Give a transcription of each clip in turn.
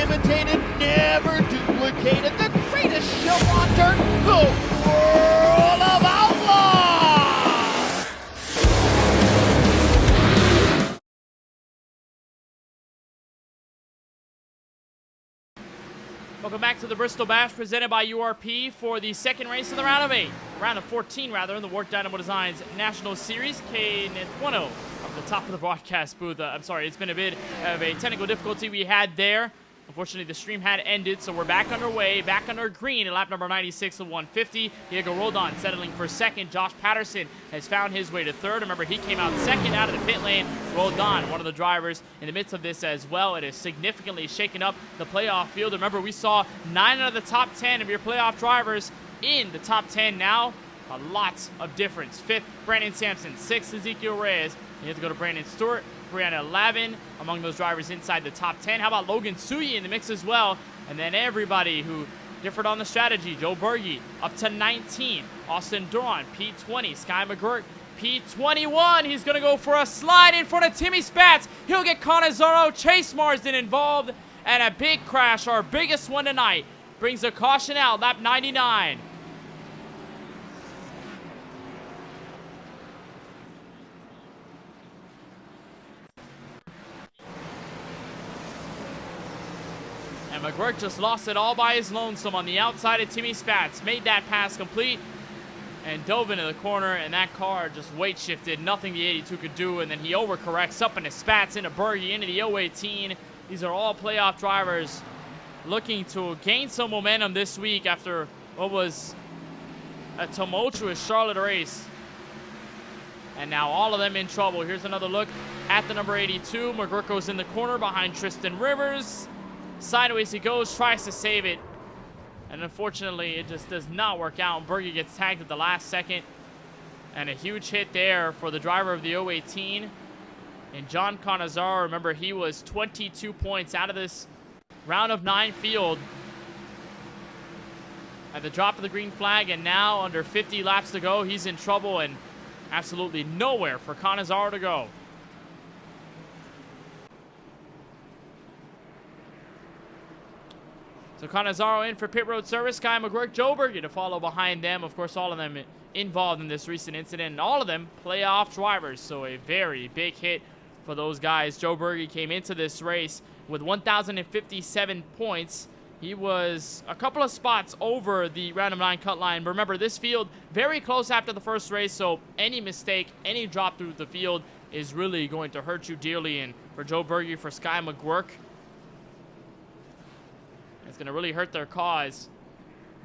imitated, never duplicated. The greatest show on dirt, the World of Outlaws! Welcome back to the Bristol Bash presented by URP for the second race of the round of 14 rather, in the WORC Dynamo Designs National Series. Kenneth Bueno up the top of the broadcast booth. I'm sorry, it's been a bit of a technical difficulty we had there. Unfortunately, the stream had ended, so we're back underway, back under green at lap number 96 of 150. Diego Roldan settling for second. Josh Patterson has found his way to third. Remember, he came out second out of the pit lane. Roldan, one of the drivers in the midst of this as well. It has significantly shaken up the playoff field. Remember, we saw 9 out of the top 10 of your playoff drivers in the top 10 now. A lot of difference. 5th, Brandon Sampson. 6th, Ezekiel Reyes. You have to go to Brandon Stewart. Brianna Lavin among those drivers inside the top 10. How about Logan Suyi in the mix as well? And then everybody who differed on the strategy. Joe Berge up to 19. Austin Duran, P20. Sky McGurk, P21. He's going to go for a slide in front of Timmy Spatz. He'll get Canizaro. Chase Marsden involved. And a big crash, our biggest one tonight. Brings a caution out, lap 99. And McGurk just lost it all by his lonesome on the outside of Timmy Spatz. Made that pass complete and dove into the corner, and that car just weight shifted. Nothing the 82 could do, and then he overcorrects up into Spatz, into Berge, into the 018. These are all playoff drivers looking to gain some momentum this week after what was a tumultuous Charlotte race. And now all of them in trouble. Here's another look at the number 82. McGurk goes in the corner behind Tristan Rivers. Sideways he goes, tries to save it. And unfortunately, it just does not work out. Berge gets tagged at the last second. And a huge hit there for the driver of the 018. And John Canizaro, remember, he was 22 points out of this round of 9 field at the drop of the green flag. And now, under 50 laps to go, he's in trouble and absolutely nowhere for Canizaro to go. So Canizaro in for pit road service. Sky McGurk, Joe Berge to follow behind them. Of course, all of them involved in this recent incident, and all of them playoff drivers. So a very big hit for those guys. Joe Berge came into this race with 1,057 points. He was a couple of spots over the round of 9 cut line. But remember, this field very close after the first race, so any mistake, any drop through the field is really going to hurt you dearly. And for Joe Berge, for Sky McGurk, it's going to really hurt their cause,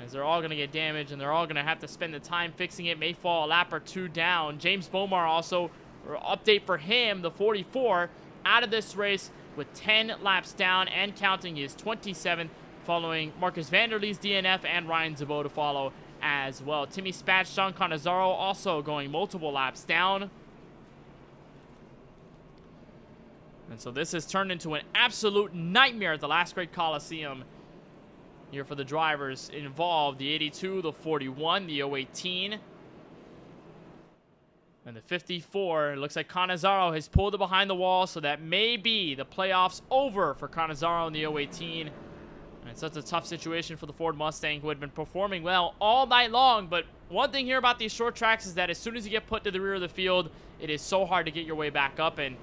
as they're all going to get damaged and they're all going to have to spend the time fixing it. May fall a lap or 2 down. James Bomar also, update for him, the 44, out of this race with 10 laps down and counting. He is 27th, following Marcus Vanderlee's DNF and Ryan Zabot to follow as well. Timmy Spatz, John Canizaro also going multiple laps down. And so this has turned into an absolute nightmare at the Last Great Coliseum here for the drivers involved. The 82, the 41, the 018, and the 54. It looks like Canizaro has pulled it behind the wall, so that may be the playoffs over for Canizaro in the 018. And it's such a tough situation for the Ford Mustang, who had been performing well all night long. But one thing here about these short tracks is that as soon as you get put to the rear of the field, it is so hard to get your way back up, and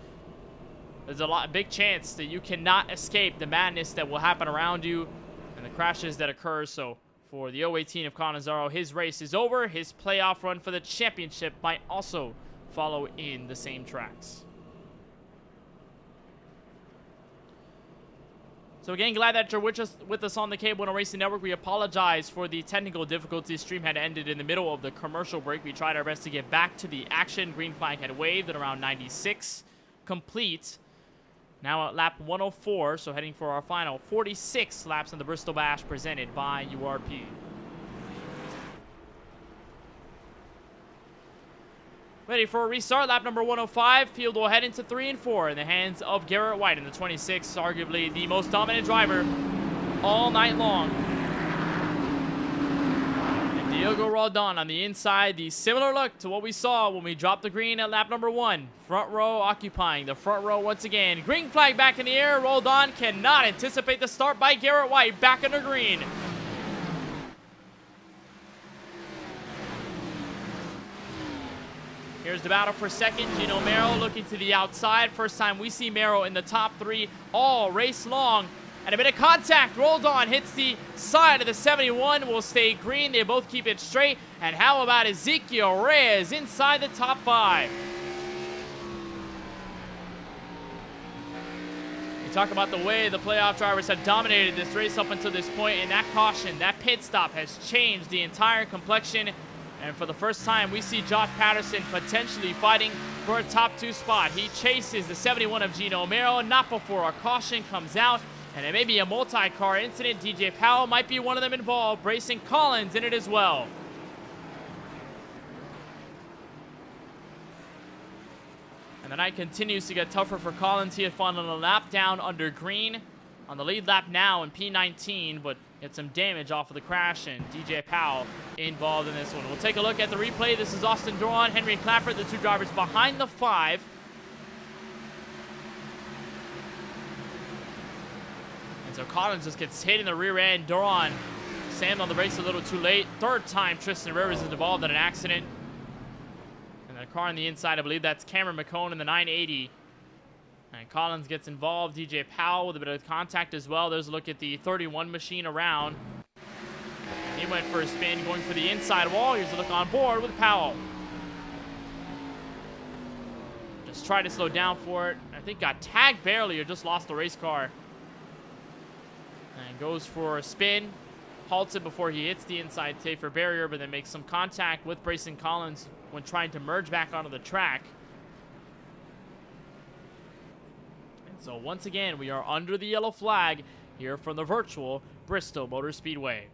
there's a big chance that you cannot escape the madness that will happen around you and the crashes that occur. So for the 018 of Canizaro, his race is over. His playoff run for the championship might also follow in the same tracks. So again, glad that you're with us on the KBueno Racing Network. We apologize for the technical difficulties. Stream had ended in the middle of the commercial break. We tried our best to get back to the action. Green flag had waved at around 96. Complete. Now at lap 104, so heading for our final 46 laps in the Bristol Bash presented by URP. Ready for a restart, lap number 105. Field will head into 3 and 4 in the hands of Garrett White in the 26, arguably the most dominant driver all night long. And Diogo Roldan on the inside. The similar look to what we saw when we dropped the green at lap number 1. Front row occupying the front row once again. Green flag back in the air. Roldan cannot anticipate the start by Garrett White back under green. Here's the battle for second. Gino Merrill looking to the outside. First time we see Merrill in the top 3 all race long. And a bit of contact. Roldan hits the side of the 71. Will stay green. They both keep it straight. And how about Ezekiel Reyes inside the top 5? We talk about the way the playoff drivers have dominated this race up until this point. And that caution, that pit stop has changed the entire complexion. And for the first time, we see Josh Patterson potentially fighting for a top 2 spot. He chases the 71 of Gino Merrill, not before a caution comes out. And it may be a multi-car incident. DJ Powell might be one of them involved. Brayson Collins in it as well. And the night continues to get tougher for Collins. He had fallen a lap down under green on the lead lap now in P19, but get some damage off of the crash, and DJ Powell involved in this one. We'll take a look at the replay. This is Austin Doron, Henry Clapper, the 2 drivers behind the 5. And so Collins just gets hit in the rear end. Doron slammed on the brakes a little too late. Third time Tristan Rivers is involved in an accident. And the car on the inside, I believe that's Cameron McCone in the 980. And Collins gets involved. DJ Powell with a bit of contact as well. There's a look at the 31 machine around. He went for a spin, going for the inside wall. Here's a look on board with Powell. Just tried to slow down for it. I think got tagged barely or just lost the race car. And goes for a spin. Halts it before he hits the inside safer barrier, but then makes some contact with Brayson Collins when trying to merge back onto the track. So once again, we are under the yellow flag here from the virtual Bristol Motor Speedway.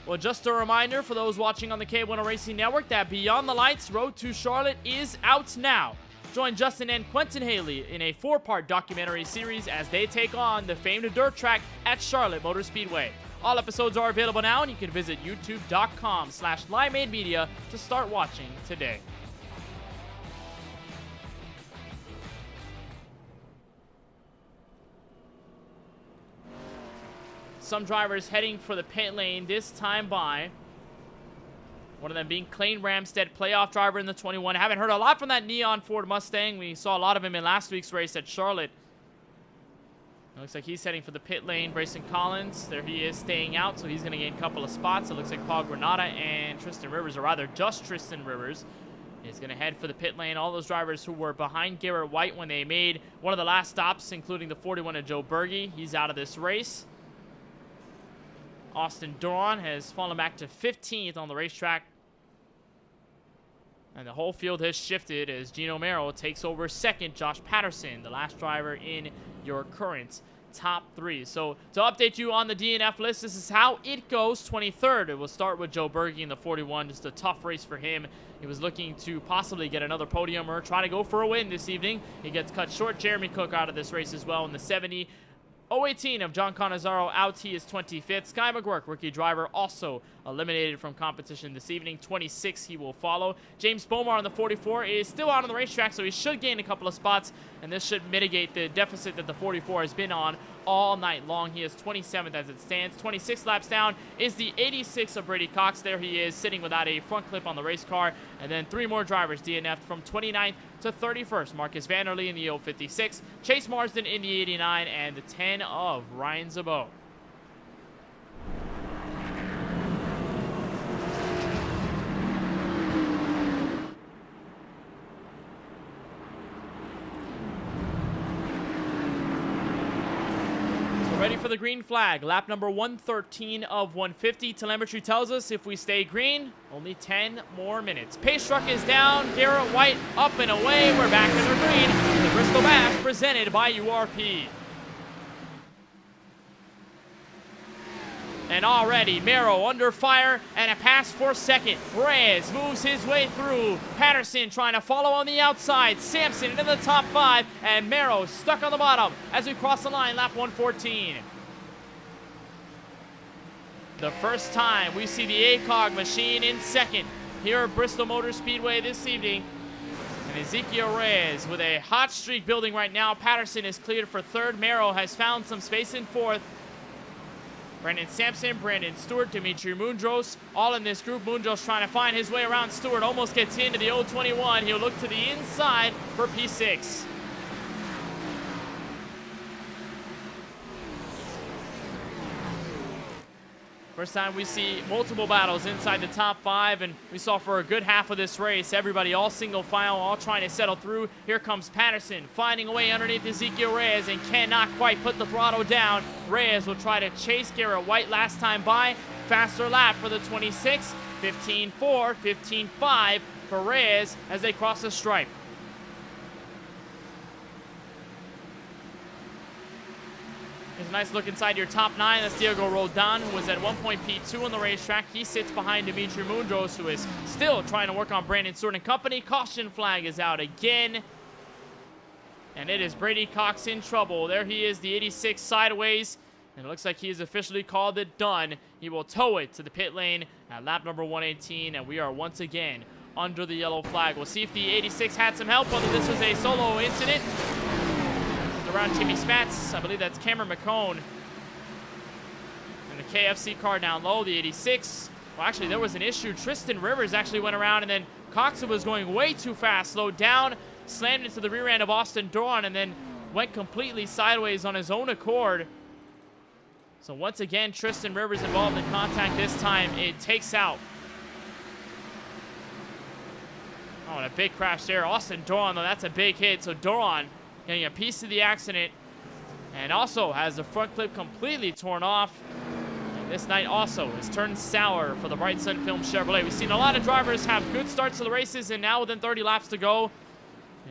Well, just a reminder for those watching on the KBueno Racing Network that Beyond the Lights Road to Charlotte is out now. Join Justin and Quentin Haley in a 4-part documentary series as they take on the famed dirt track at Charlotte Motor Speedway. All episodes are available now, and you can visit youtube.com/limeademedia to start watching today. Some drivers heading for the pit lane this time by. One of them being Clayton Ramstead, playoff driver in the 21. I haven't heard a lot from that neon Ford Mustang. We saw a lot of him in last week's race at Charlotte. It looks like he's heading for the pit lane. Brayson Collins, there he is, staying out, so he's going to gain a couple of spots. It looks like Paul Granada and Tristan Rivers, or rather just Tristan Rivers, is going to head for the pit lane. All those drivers who were behind Garrett White when they made one of the last stops, including the 41 of Joe Berge, he's out of this race. Austin Doron has fallen back to 15th on the racetrack. And the whole field has shifted as Gino Merrill takes over second. Josh Patterson, the last driver in your current top 3. So to update you on the DNF list, this is how it goes. 23rd, it will start with Joe Berge in the 41. Just a tough race for him. He was looking to possibly get another podium or try to go for a win this evening. He gets cut short. Jeremy Cook out of this race as well in the 70. 018 of John Cannizzaro out. He is 25th. Sky McGurk, rookie driver, also eliminated from competition this evening. 26 he will follow. James Bomar on the 44 is still out on the racetrack, so he should gain a couple of spots, and this should mitigate the deficit that the 44 has been on all night long. He is 27th as it stands. 26 laps down is the 86 of Brady Cox. There he is, sitting without a front clip on the race car. And then 3 more drivers DNF'd from 29th to 31st. Marcus Vanderlee in the 056, Chase Marsden in the 89, and the 10 of Ryan Zabot. Ready for the green flag. Lap number 113 of 150. Telemetry tells us if we stay green, only 10 more minutes. Pace truck is down. Garrett White up and away. We're back in the green. The Bristol Bash presented by URP. And already Merrill under fire and a pass for second. Reyes moves his way through. Patterson trying to follow on the outside. Sampson into the top 5, and Merrill stuck on the bottom as we cross the line, lap 114. the first time we see the ACOG machine in second here at Bristol Motor Speedway this evening. And Ezekiel Reyes with a hot streak building right now. Patterson is cleared for third. Merrill has found some space in fourth. Brandon Sampson, Brandon Stewart, Dimitri Mundros, all in this group. Mundros trying to find his way around Stewart. Almost gets into the 021. He'll look to the inside for P6. First time we see multiple battles inside the top 5, and we saw for a good half of this race, everybody all single file, all trying to settle through. Here comes Patterson, finding a way underneath Ezekiel Reyes and cannot quite put the throttle down. Reyes will try to chase Garrett White last time by. Faster lap for the 26, 15.4, 15.5 for Reyes as they cross the stripe. Here's a nice look inside your top 9. That's Diego Roldan, who was at one point P2 on the racetrack. He sits behind Dimitri Mundros, who is still trying to work on Brandon Stewart and company. Caution flag is out again. And it is Brady Cox in trouble. There he is, the 86 sideways. And it looks like he has officially called it done. He will tow it to the pit lane at lap number 118. And we are once again under the yellow flag. We'll see if the 86 had some help, whether this was a solo incident. Around Timmy Spats, I believe that's Cameron McCone. And the KFC car down low, the 86. Well, actually, there was an issue. Tristan Rivers actually went around, and then Cox was going way too fast, slowed down, slammed into the rear end of Austin Doran, and then went completely sideways on his own accord. So once again, Tristan Rivers involved in contact. This time, it takes out. Oh, and a big crash there. Austin Doran, though, that's a big hit. So Doran getting a piece of the accident, and also has the front clip completely torn off. And this night also has turned sour for the Bright Sun Film Chevrolet. We've seen a lot of drivers have good starts to the races, and now within 30 laps to go,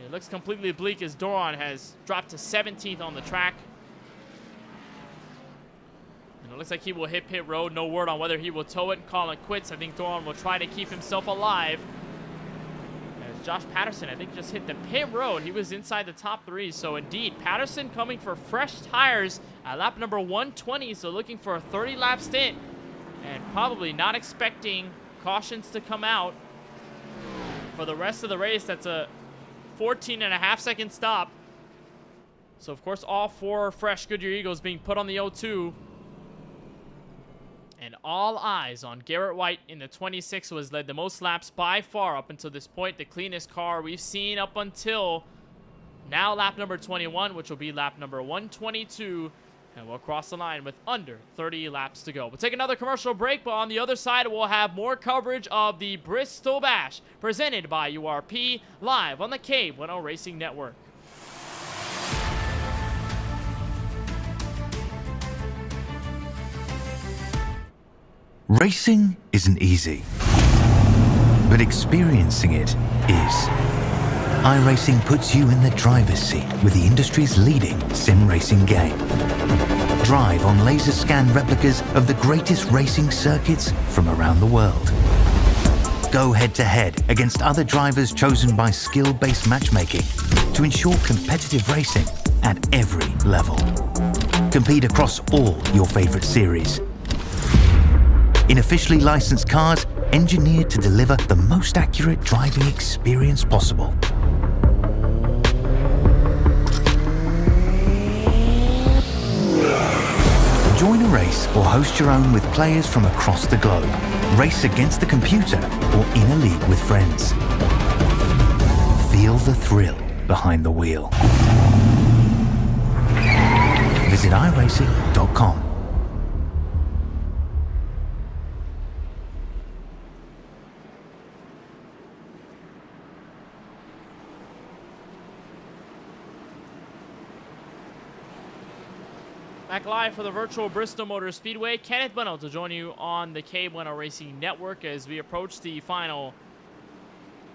it looks completely bleak as Doran has dropped to 17th on the track. And it looks like he will hit pit road. No word on whether he will tow it and call it quits. I think Doran will try to keep himself alive. Josh Patterson, I think, just hit the pit road. He was inside the top 3. So indeed, Patterson coming for fresh tires at lap number 120. So looking for a 30-lap stint, and probably not expecting cautions to come out for the rest of the race. That's a 14.5-second stop. So of course, all 4 fresh Goodyear Eagles being put on the 0-2. And all eyes on Garrett White in the 26, who has led the most laps by far up until this point. The cleanest car we've seen up until now, lap number 21, which will be lap number 122. And we'll cross the line with under 30 laps to go. We'll take another commercial break, but on the other side, we'll have more coverage of the Bristol Bash presented by URP live on the KBueno Racing Network. Racing isn't easy, but experiencing it is. iRacing puts you in the driver's seat with the industry's leading sim racing game. Drive on laser scan replicas of the greatest racing circuits from around the world. Go head-to-head against other drivers chosen by skill-based matchmaking to ensure competitive racing at every level. Compete across all your favorite series. In officially licensed cars, engineered to deliver the most accurate driving experience possible. Join a race or host your own with players from across the globe. Race against the computer or in a league with friends. Feel the thrill behind the wheel. Visit iRacing.com. Back live for the virtual Bristol Motor Speedway. Kenneth Bueno to join you on the KBueno Racing Network as we approach the final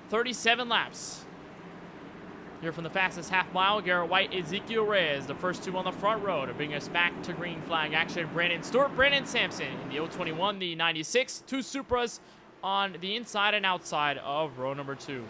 37 laps. Here from the fastest half mile, Garrett White, Ezekiel Reyes, the first 2 on the front row to bring us back to green flag action. Brandon Stewart, Brandon Sampson in the 021, the 96, 2 Supras on the inside and outside of row number 2.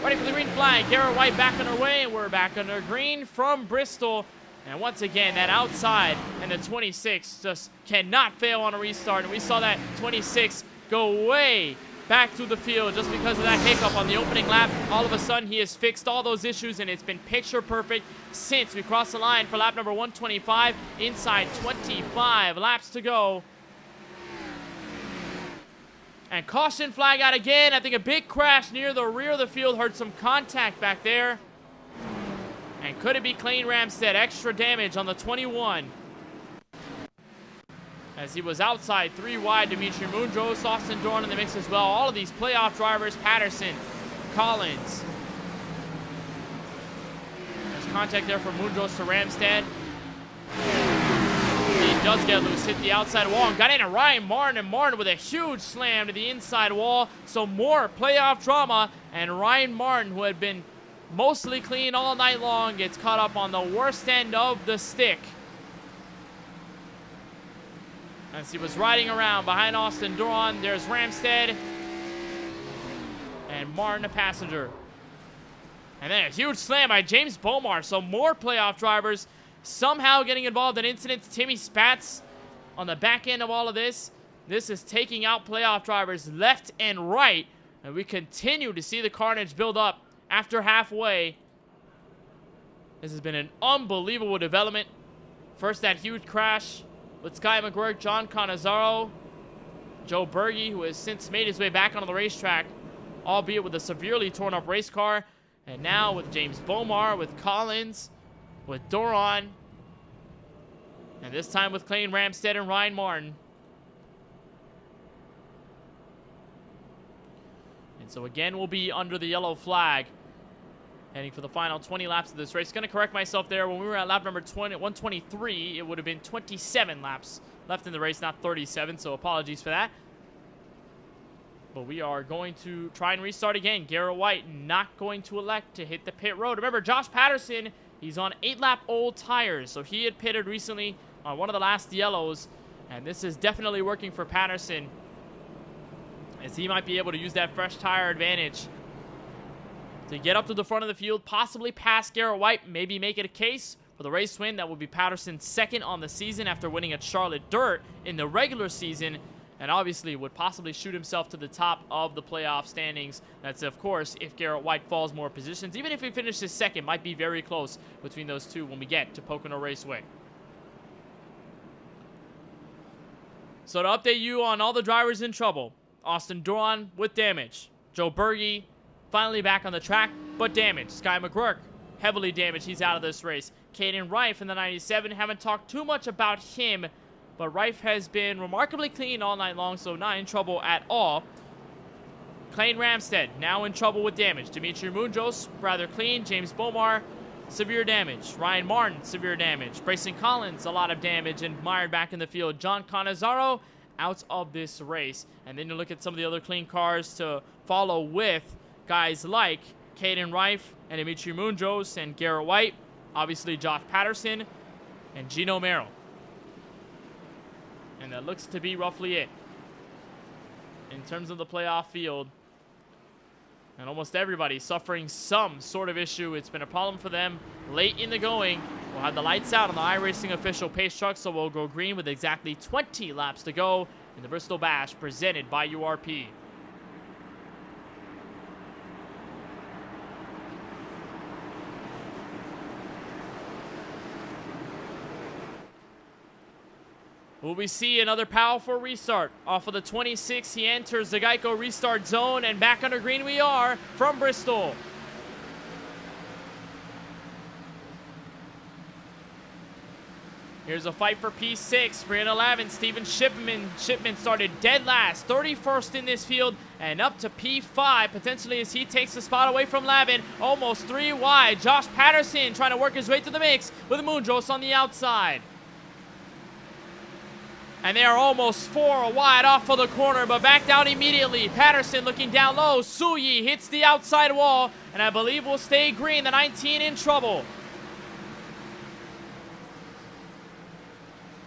Ready for the green flag. Garrett White back on her way, and we're back under green from Bristol. And once again, that outside and the 26 just cannot fail on a restart. And we saw that 26 go way back through the field just because of that hiccup on the opening lap. All of a sudden, he has fixed all those issues, and it's been picture perfect since we crossed the line for lap number 125. Inside 25 laps to go. And caution flag out again. I think a big crash near the rear of the field. Heard some contact back there. And could it be Clayton Ramstead? Extra damage on the 21. As he was outside, 3 wide. Dimitri Mundros, Austin Dorn in the mix as well. All of these playoff drivers, Patterson, Collins. There's contact there from Mundros to Ramstead. He does get loose, hit the outside wall, and got into Ryan Martin, and Martin with a huge slam to the inside wall. So more playoff drama, and Ryan Martin, who had been mostly clean all night long, gets caught up on the worst end of the stick. As he was riding around behind Austin Doran, there's Ramstead. And Martin, a passenger. And then a huge slam by James Bomar. So more playoff drivers somehow getting involved in incidents. Timmy Spatz on the back end of all of this. This is taking out playoff drivers left and right. And we continue to see the carnage build up after halfway. This has been an unbelievable development. First, that huge crash with Sky McGurk, John Cannizzaro, Joe Berge, who has since made his way back onto the racetrack, albeit with a severely torn up race car. And now with James Bomar, with Collins, with Doran, and this time with Clayton Ramstead and Ryan Martin. And so again, we'll be under the yellow flag, heading for the final 20 laps of this race. Going to correct myself there. When we were at lap number 123, it would have been 27 laps left in the race, not 37, so apologies for that. But we are going to try and restart again. Garrett White not going to elect to hit the pit road. Remember, Josh Patterson, he's on 8-lap old tires, so he had pitted recently on one of the last yellows, and this is definitely working for Patterson, as he might be able to use that fresh tire advantage to get up to the front of the field, possibly pass Garrett White, maybe make it a case for the race win. That will be Patterson's second on the season after winning at Charlotte Dirt in the regular season, and obviously would possibly shoot himself to the top of the playoff standings. That's, of course, if Garrett White falls more positions. Even if he finishes second, might be very close between those two when we get to Pocono Raceway. So to update you on all the drivers in trouble, Austin Doran with damage. Joe Berge finally back on the track, but damaged. Sky McGurk, heavily damaged. He's out of this race. Caden Rife in the 97. Haven't talked too much about him, but Rife has been remarkably clean all night long, so not in trouble at all. Clayton Ramstead, now in trouble with damage. Dimitri Mundros, rather clean. James Bomar, severe damage. Ryan Martin, severe damage. Brayson Collins, a lot of damage and mired back in the field. John Cannizzaro, out of this race. And then you look at some of the other clean cars to follow with guys like Caden Rife and Dimitri Mundros and Garrett White. Obviously, Josh Patterson and Gino Merrill. And that looks to be roughly it in terms of the playoff field. And almost everybody suffering some sort of issue. It's been a problem for them late in the going. We'll have the lights out on the iRacing official pace truck, so we'll go green with exactly 20 laps to go in the Bristol Bash presented by URP. Will we see another powerful restart? Off of the 26, he enters the Geico restart zone, and back under green we are from Bristol. Here's a fight for P6. Brianna Lavin, Steven Shipman. Shipman started dead last, 31st in this field, and up to P5, potentially, as he takes the spot away from Lavin. Almost 3 wide. Josh Patterson trying to work his way to the mix with Mundros on the outside. And they are almost 4 wide off of the corner, but back down immediately. Patterson looking down low. Suyi hits the outside wall, and I believe will stay green. The 19 in trouble.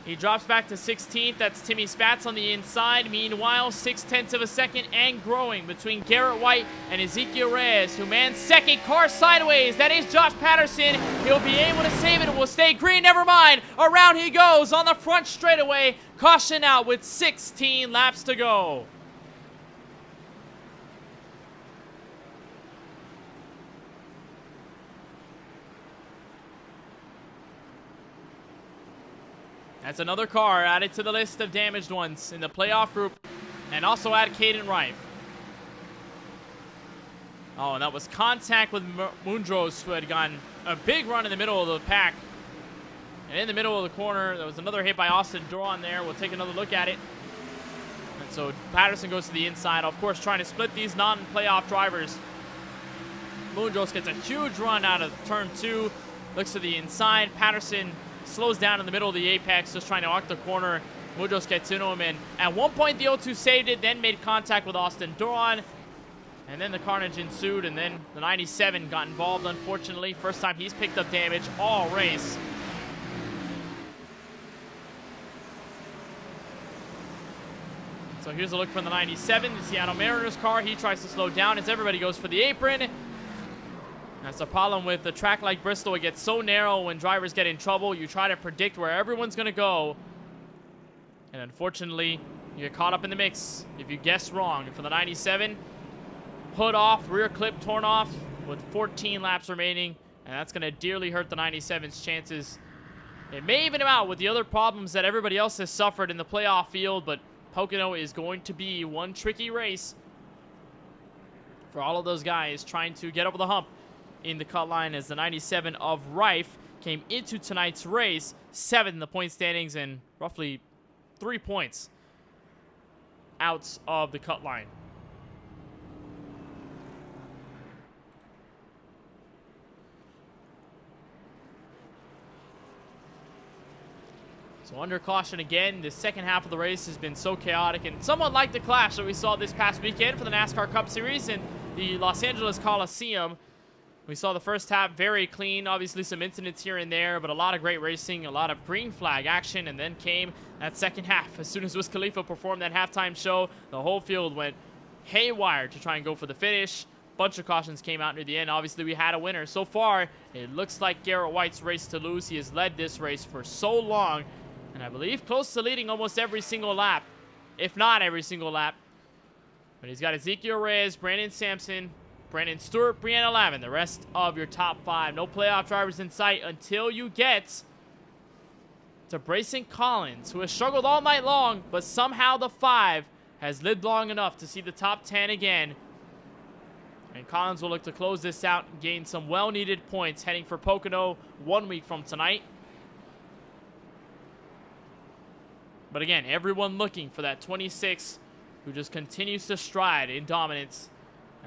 He drops back to 16th. That's Timmy Spatz on the inside. Meanwhile, 0.6 of a second and growing between Garrett White and Ezekiel Reyes, who mans second. Car sideways. That is Josh Patterson. He'll be able to save it. It will stay green. Never mind. Around he goes on the front straightaway. Caution out with 16 laps to go. That's another car added to the list of damaged ones in the playoff group, and also add Caden Rife. Oh, and that was contact with Mundros, who had gotten a big run in the middle of the pack. And in the middle of the corner, there was another hit by Austin Duran there. We'll take another look at it. And so Patterson goes to the inside, of course, trying to split these non-playoff drivers. Mundros gets a huge run out of turn 2, looks to the inside. Patterson slows down in the middle of the apex, just trying to arc the corner. Mundros gets into him, and at one point the 0-2 saved it, then made contact with Austin Duran. And then the carnage ensued, and then the 97 got involved, unfortunately. First time he's picked up damage all race. So here's a look from the 97, the Seattle Mariners car. He tries to slow down as everybody goes for the apron. That's the problem with a track like Bristol. It gets so narrow when drivers get in trouble. You try to predict where everyone's going to go. And unfortunately, you get caught up in the mix if you guess wrong. And for the 97, hood off, rear clip torn off with 14 laps remaining. And that's going to dearly hurt the 97's chances. It may even him out with the other problems that everybody else has suffered in the playoff field. But Pocono is going to be one tricky race for all of those guys trying to get over the hump in the cut line, as the 97 of Rife came into tonight's race 7th in the point standings and roughly 3 points out of the cut line. So under caution again. The second half of the race has been so chaotic and somewhat like the clash that we saw this past weekend for the NASCAR Cup Series in the Los Angeles Coliseum. We saw the first half very clean, obviously some incidents here and there, but a lot of great racing, a lot of green flag action, and then came that second half. As soon as Wiz Khalifa performed that halftime show, the whole field went haywire to try and go for the finish. Bunch of cautions came out near the end. Obviously, we had a winner. So far, it looks like Garrett White's race to lose. He has led this race for so long, and I believe close to leading almost every single lap, if not every single lap. But he's got Ezekiel Reyes, Brandon Sampson, Brandon Stewart, Brianna Lavin, the rest of your top 5. No playoff drivers in sight until you get to Brayson Collins, who has struggled all night long, but somehow the 5 has lived long enough to see the top 10 again. And Collins will look to close this out and gain some well-needed points heading for Pocono 1 week from tonight. But again, everyone looking for that 26 who just continues to stride in dominance.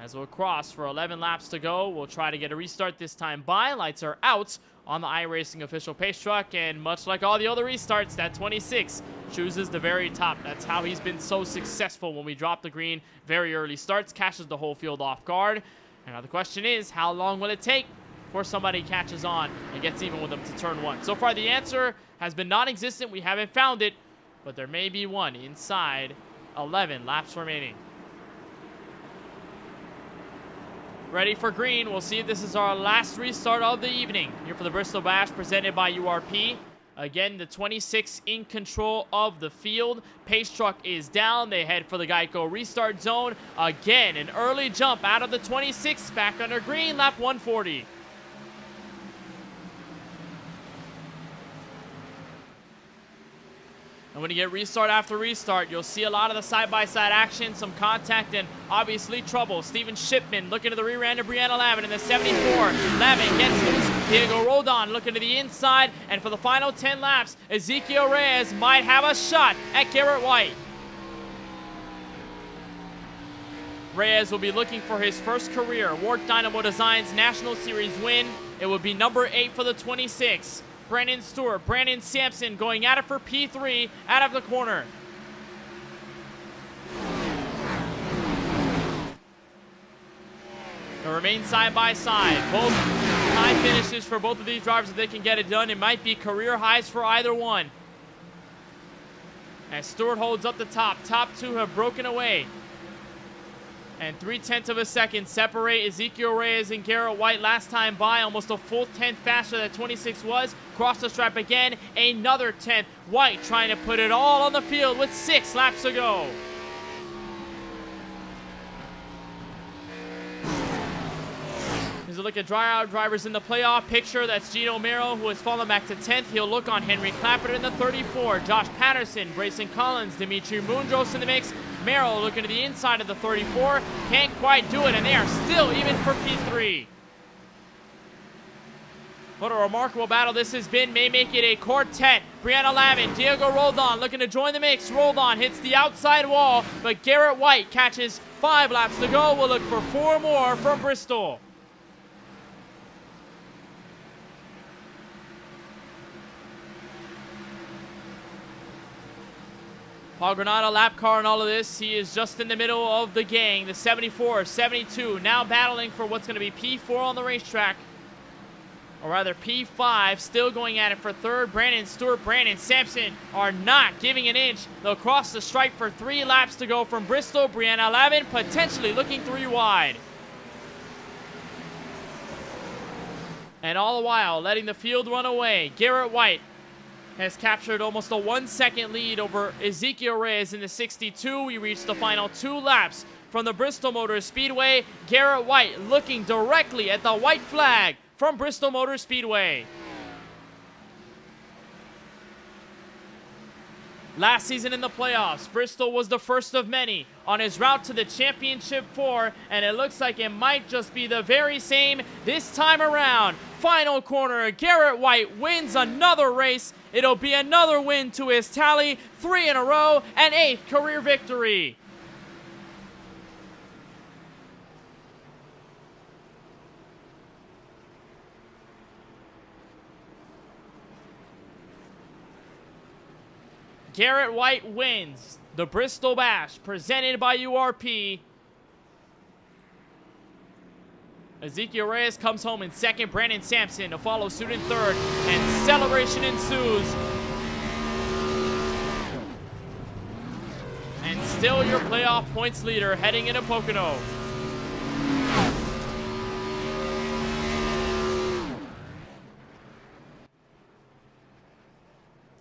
As we'll cross for 11 laps to go, we'll try to get a restart this time by. Lights are out on the iRacing official pace truck, and much like all the other restarts, that 26 chooses the very top. That's how he's been so successful when we drop the green. Very early starts, catches the whole field off guard. And now the question is, how long will it take before somebody catches on and gets even with them to turn 1? So far, the answer has been non-existent. We haven't found it, but there may be one inside 11 laps remaining. Ready for green. We'll see if this is our last restart of the evening here for the Bristol Bash presented by URP. Again, the 26 in control of the field. Pace truck is down. They head for the Geico restart zone. Again, an early jump out of the 26 back under green, lap 140. And when you get restart after restart, you'll see a lot of the side-by-side action, some contact, and obviously trouble. Steven Shipman looking to the rear end of Brianna Lavin in the 74. Lavin gets loose. Diego Roldan looking to the inside. And for the final 10 laps, Ezekiel Reyes might have a shot at Garrett White. Reyes will be looking for his first career WORC Dynamo Designs National Series win. It will be number 8 for the 26. Brandon Stewart, Brandon Sampson going at it for P3 out of the corner. They'll remain side by side. Both high finishes for both of these drivers. If they can get it done, it might be career highs for either one. As Stewart holds up the top. Top two have broken away. And 0.3 of a second separate Ezekiel Reyes and Garrett White. Last time by, almost a full 10th faster than 26 was. Cross the stripe again, another 10th. White trying to put it all on the field with 6 laps to go. Here's a look at dry-out drivers in the playoff picture. That's Gino Mero, who has fallen back to 10th. He'll look on Henry Clappert in the 34. Josh Patterson, Brayson Collins, Dimitri Mundros in the mix. Mero looking to the inside of the 34. Can't quite do it, and they are still even for P3. What a remarkable battle this has been. May make it a quartet. Brianna Lavin, Diego Roldan looking to join the mix. Roldan hits the outside wall, but Garrett White catches 5 laps to go. We'll look for 4 more from Bristol. Paul Granada, lap car in all of this. He is just in the middle of the gang. The 74, 72, now battling for what's going to be P4 on the racetrack. Or rather P5, still going at it for third. Brandon Stewart, Brandon Sampson are not giving an inch. They'll cross the stripe for 3 laps to go from Bristol. Brianna Lavin potentially looking 3 wide. And all the while, letting the field run away. Garrett White has captured almost a 1-second lead over Ezekiel Reyes in the 62. We reached the final 2 laps from the Bristol Motor Speedway. Garrett White looking directly at the white flag from Bristol Motor Speedway. Last season in the playoffs, Bristol was the first of many on his route to the Championship 4, and it looks like it might just be the very same this time around. Final corner, Garrett White wins another race. It'll be another win to his tally, 3 in a row, and 8th career victory. Garrett White wins the Bristol Bash, presented by URP. Ezekiel Reyes comes home in second. Brandon Sampson to follow suit in third, and celebration ensues. And still your playoff points leader heading into Pocono.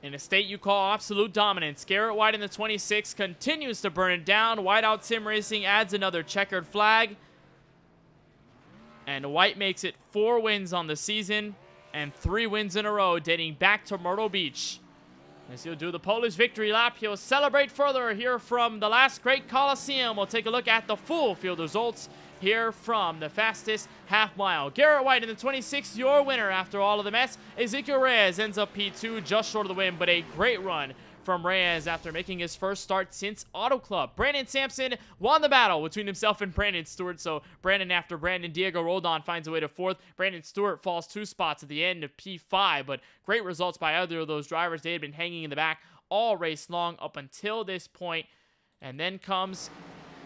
In a state you call absolute dominance, Garrett White in the 26 continues to burn it down. Whiteout Sim Racing adds another checkered flag. And White makes it 4 wins on the season and 3 wins in a row dating back to Myrtle Beach. As he'll do the Polish victory lap, he'll celebrate further here from the last great Coliseum. We'll take a look at the full field results here from the fastest half mile. Garrett White in the 26, your winner after all of the mess. Ezekiel Reyes ends up P2, just short of the win, but a great run from Reyes after making his first start since Auto Club. Brandon Sampson won the battle between himself and Brandon Stewart, so Brandon after Brandon, Diego Roldan finds a way to 4th. Brandon Stewart falls 2 spots at the end of P5, but great results by either of those drivers. They had been hanging in the back all race long up until this point. And then comes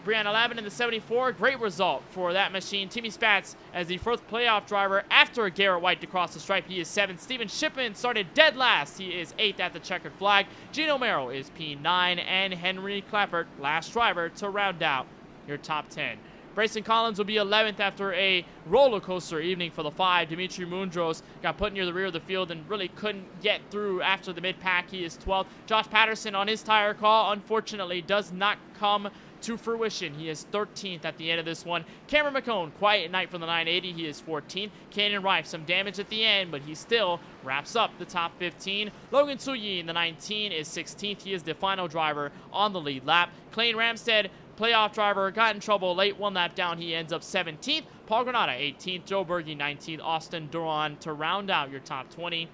Brianna Lavin in the 74. Great result for that machine. Timmy Spatz as the 4th playoff driver after Garrett White to cross the stripe. He is 7th. Steven Shipman started dead last. He is 8th at the checkered flag. Gino Mero is P9. And Henry Clappert, last driver to round out your top 10. Brayson Collins will be 11th after a roller coaster evening for the 5. Dimitri Mundros got put near the rear of the field and really couldn't get through after the mid-pack. He is 12th. Josh Patterson on his tire call, unfortunately, does not come to fruition. He is 13th at the end of this one. Cameron McCone, quiet night from the 980. He is 14th. Cannon Rife, some damage at the end, but he still wraps up the top 15. Logan Tsuyi in the 19 is 16th. He is the final driver on the lead lap. Clayton Ramstead, playoff driver, got in trouble late, 1 lap down. He ends up 17th. Paul Granada, 18th. Joe Berge, 19th. Austin Duran to round out your top 20.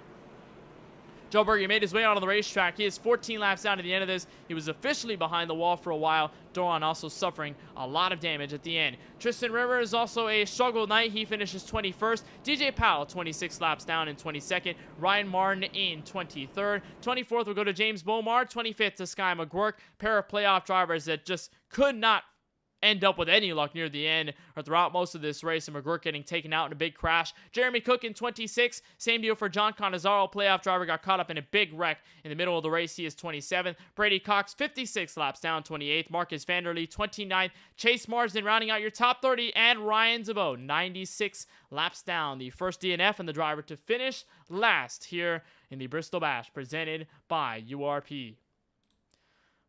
Joe Berge made his way out on the racetrack. He is 14 laps down to the end of this. He was officially behind the wall for a while. Duran also suffering a lot of damage at the end. Tristan Rivers also a struggle night. He finishes 21st. DJ Powell 26 laps down in 22nd. Ryan Martin in 23rd. 24th will go to James Bomar. 25th to Sky McGurk. Pair of playoff drivers that just could not end up with any luck near the end or throughout most of this race, and McGuirk getting taken out in a big crash. Jeremy Cook in 26, same deal for John Canizaro, playoff driver, got caught up in a big wreck in the middle of the race. He is 27th. Brady Cox, 56 laps down, 28th. Marcus Vanderlee, 29th. Chase Marsden rounding out your top 30, and Ryan Zabot, 96 laps down. The first DNF and the driver to finish last here in the Bristol Bash, presented by URP.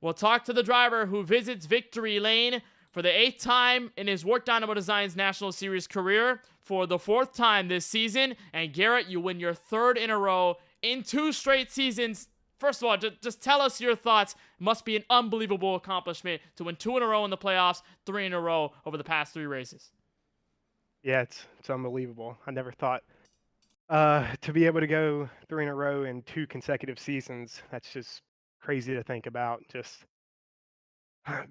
We'll talk to the driver who visits victory lane for the 8th time in his WORC Dynamo Designs National Series career, for the 4th time this season. And Garrett, you win your 3rd in a row in 2 straight seasons. First of all, just tell us your thoughts. It must be an unbelievable accomplishment to win 2 in a row in the playoffs, 3 in a row over the past 3 races. Yeah, it's unbelievable. I never thought to be able to go 3 in a row in 2 consecutive seasons. That's just crazy to think about. Just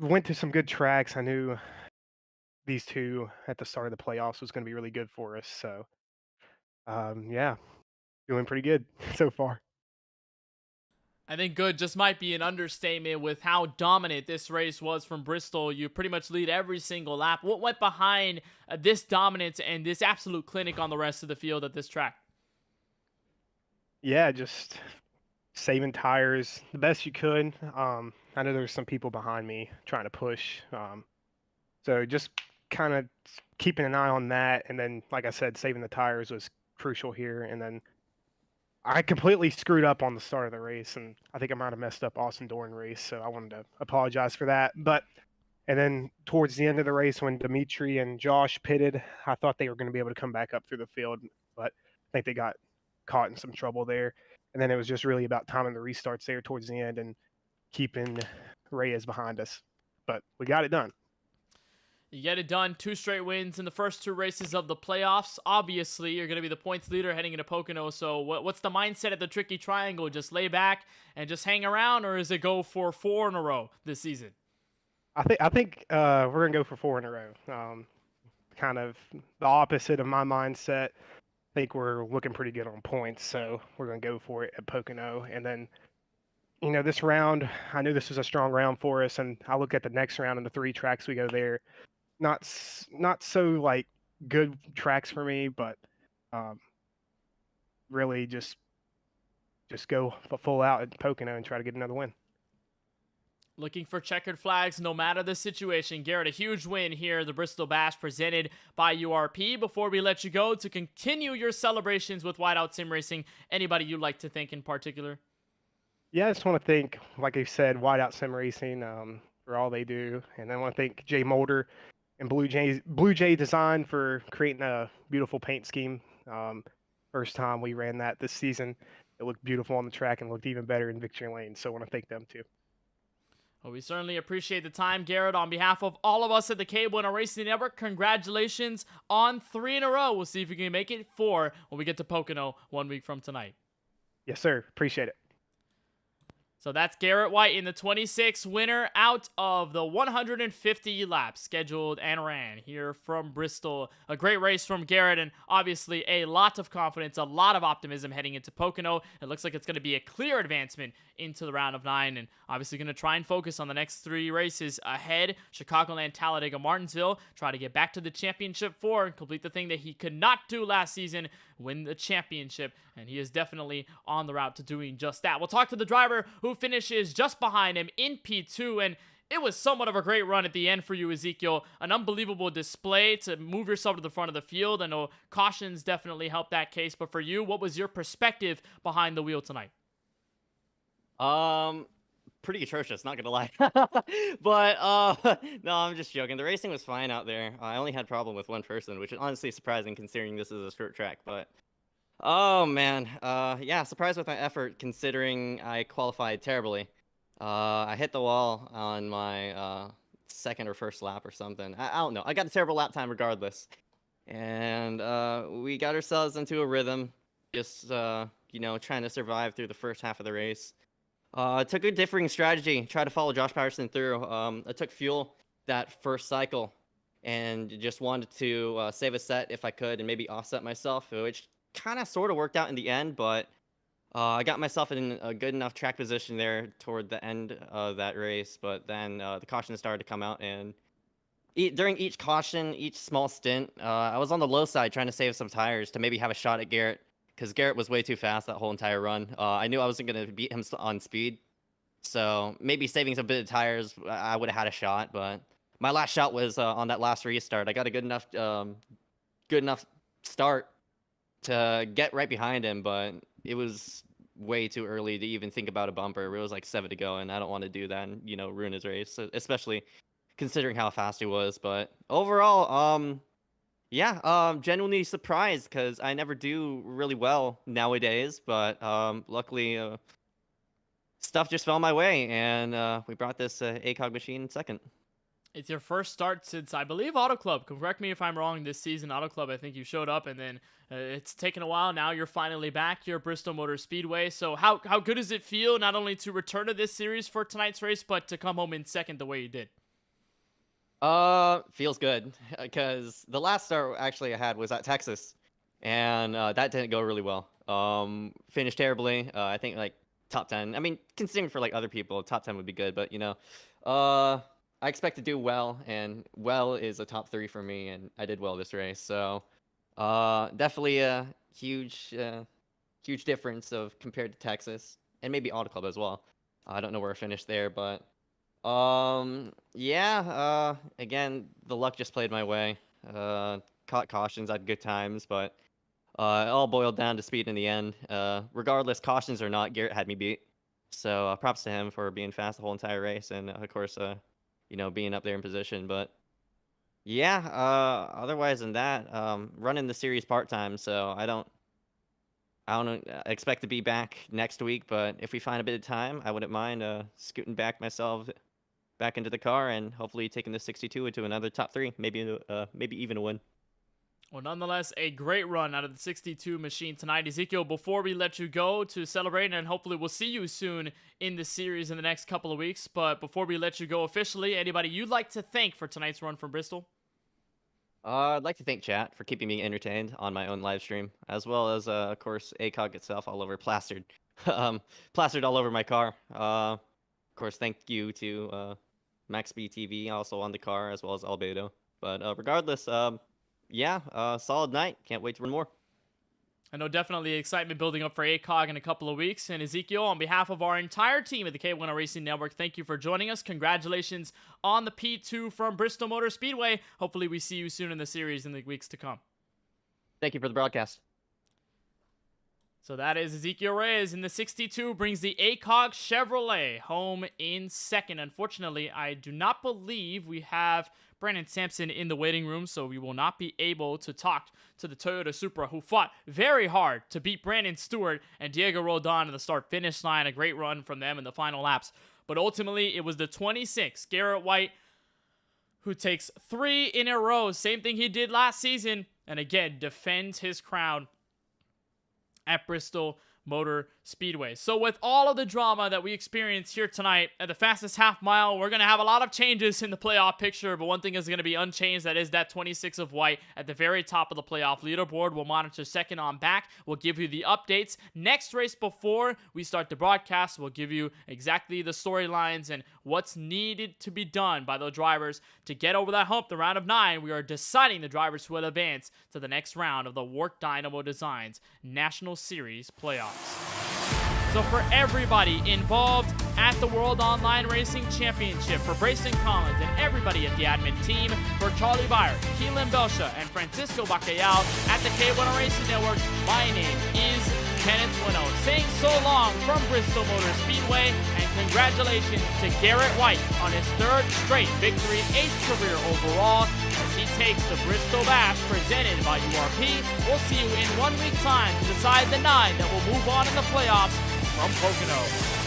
went to some good tracks. I knew these 2 at the start of the playoffs was going to be really good for us. So, yeah, doing pretty good so far. I think good just might be an understatement with how dominant this race was from Bristol. You pretty much lead every single lap. What went behind this dominance and this absolute clinic on the rest of the field at this track? Yeah, just saving tires the best you could. I know there's some people behind me trying to push. So just kind of keeping an eye on that. And then, like I said, saving the tires was crucial here. And then I completely screwed up on the start of the race, and I think I might have messed up Austin Doran race. So I wanted to apologize for that. And then towards the end of the race, when Dimitri and Josh pitted, I thought they were going to be able to come back up through the field, but I think they got caught in some trouble there. And then it was just really about timing the restarts there towards the end and keeping Reyes behind us. But we got it done. You get it done. 2 straight wins in the first 2 races of the playoffs. Obviously, you're going to be the points leader heading into Pocono. So what's the mindset at the Tricky Triangle? Just lay back and just hang around, or is it go for 4 in a row this season? I think we're going to go for 4 in a row. Kind of the opposite of my mindset. I think we're looking pretty good on points, so we're going to go for it at Pocono. And then, this round, I knew this was a strong round for us, and I look at the next round and the 3 tracks we go there. Not so like good tracks for me, but really just go full out at Pocono and try to get another win. Looking for checkered flags no matter the situation. Garrett, a huge win here, the Bristol Bash presented by URP. Before we let you go to continue your celebrations with Whiteout Sim Racing, anybody you'd like to thank in particular? Yeah, I just want to thank, like I said, Whiteout Sim Racing for all they do. And I want to thank Jay Mulder and Blue Jay Design for creating a beautiful paint scheme. First time we ran that this season. It looked beautiful on the track and looked even better in Victory Lane. So I want to thank them too. Well, we certainly appreciate the time, Garrett. On behalf of all of us at the KBueno Racing Network, congratulations on 3 in a row. We'll see if we can make it 4 when we get to Pocono 1 week from tonight. Yes, sir. Appreciate it. So that's Garrett White in the 26 winner out of the 150 laps scheduled and ran here from Bristol. A great race from Garrett, and obviously a lot of confidence, a lot of optimism heading into Pocono. It looks like it's going to be a clear advancement into the round of 9, and obviously going to try and focus on the next 3 races ahead. Chicagoland, Talladega, Martinsville. Try to get back to the championship 4 and complete the thing that he could not do last season, win the championship, and he is definitely on the route to doing just that. We'll talk to the driver who finishes just behind him in P2, and it was somewhat of a great run at the end for you, Ezekiel. An unbelievable display to move yourself to the front of the field. I know cautions definitely helped that case, but for you, what was your perspective behind the wheel tonight? Pretty atrocious, not gonna lie. But no, I'm just joking. The racing was fine out there. I only had problem with one person, which is honestly surprising considering this is a short track. But oh man, yeah, surprised with my effort considering I qualified terribly. I hit the wall on my second or first lap or something. I don't know. I got a terrible lap time regardless, and we got ourselves into a rhythm, just trying to survive through the first half of the race. Took a differing strategy, tried to follow Josh Patterson through. I took fuel that first cycle and just wanted to save a set if I could and maybe offset myself, which kind of sort of worked out in the end, but I got myself in a good enough track position there toward the end of that race, but then the caution started to come out and during each caution, each small stint, I was on the low side trying to save some tires to maybe have a shot at Garrett, because Garrett was way too fast that whole entire run. I knew I wasn't going to beat him on speed, so maybe saving some bit of tires, I would have had a shot. But my last shot was on that last restart. I got a good enough start to get right behind him, but it was way too early to even think about a bumper. It was like 7 to go, and I don't want to do that and ruin his race, especially considering how fast he was. But overall, yeah, genuinely surprised, because I never do really well nowadays. But luckily, stuff just fell my way, and we brought this ACOG machine second. It's your first start since, I believe, Auto Club. Correct me if I'm wrong, this season, Auto Club, I think you showed up, and then it's taken a while. Now you're finally back here at Bristol Motor Speedway. So how good does it feel not only to return to this series for tonight's race, but to come home in second the way you did? Feels good, because the last start actually I had was at Texas, and that didn't go really well. Finished terribly. I think like top 10. I mean, considering for like other people, top 10 would be good, but I expect to do well, and well is a top 3 for me, and I did well this race. So definitely a huge difference of compared to Texas, and maybe Auto Club as well. I don't know where I finished there, but yeah, again, the luck just played my way. Caught cautions at good times, but it all boiled down to speed in the end. Regardless, cautions or not, Garrett had me beat. So props to him for being fast the whole entire race, and of course, being up there in position. But yeah, otherwise than that, running the series part-time, so I don't expect to be back next week, but if we find a bit of time, I wouldn't mind scooting myself back into the car, and hopefully taking the 62 into another top 3, maybe even a win. Well, nonetheless, a great run out of the 62 machine tonight. Ezekiel, before we let you go to celebrate, and hopefully we'll see you soon in the series in the next couple of weeks, but before we let you go officially, anybody you'd like to thank for tonight's run from Bristol? I'd like to thank chat for keeping me entertained on my own live stream, as well as, of course, ACOG itself all over plastered. Plastered all over my car. Of course, thank you to MaxB TV, also on the car, as well as Albedo. But regardless, yeah, solid night. Can't wait to run more. I know definitely excitement building up for ACOG in a couple of weeks. And Ezekiel, on behalf of our entire team at the KBueno Racing Network, thank you for joining us. Congratulations on the P2 from Bristol Motor Speedway. Hopefully we see you soon in the series in the weeks to come. Thank you for the broadcast. So that is Ezekiel Reyes in the 62, brings the ACOG Chevrolet home in second. Unfortunately, I do not believe we have Brandon Sampson in the waiting room, so we will not be able to talk to the Toyota Supra, who fought very hard to beat Brandon Stewart and Diego Roldan in the start-finish line. A great run from them in the final laps. But ultimately, it was the 26, Garrett White, who takes 3 in a row. Same thing he did last season, and again, defends his crown at Bristol Motor Speedway. So with all of the drama that we experienced here tonight at the fastest half mile, we're going to have a lot of changes in the playoff picture, but one thing is going to be unchanged. That is that 26 of White at the very top of the playoff leaderboard. We'll monitor second on back. We'll give you the updates. Next race before we start the broadcast, we'll give you exactly the storylines and what's needed to be done by the drivers to get over that hump. The round of 9, we are deciding the drivers who will advance to the next round of the WORC Dynamo Designs National Series playoffs. So for everybody involved at the World Online Racing Championship, for Brayson Collins and everybody at the admin team, for Charlie Byer, Keelan Belsha, and Francisco Bacalao at the KBueno Racing Network, my name is Kenneth Bueno, saying so long from Bristol Motor Speedway, and congratulations to Garrett White on his 3rd straight victory, 8th career overall, as he takes the Bristol Bash presented by URP. We'll see you in 1 week time to decide the 9 that will move on in the playoffs from Pocono.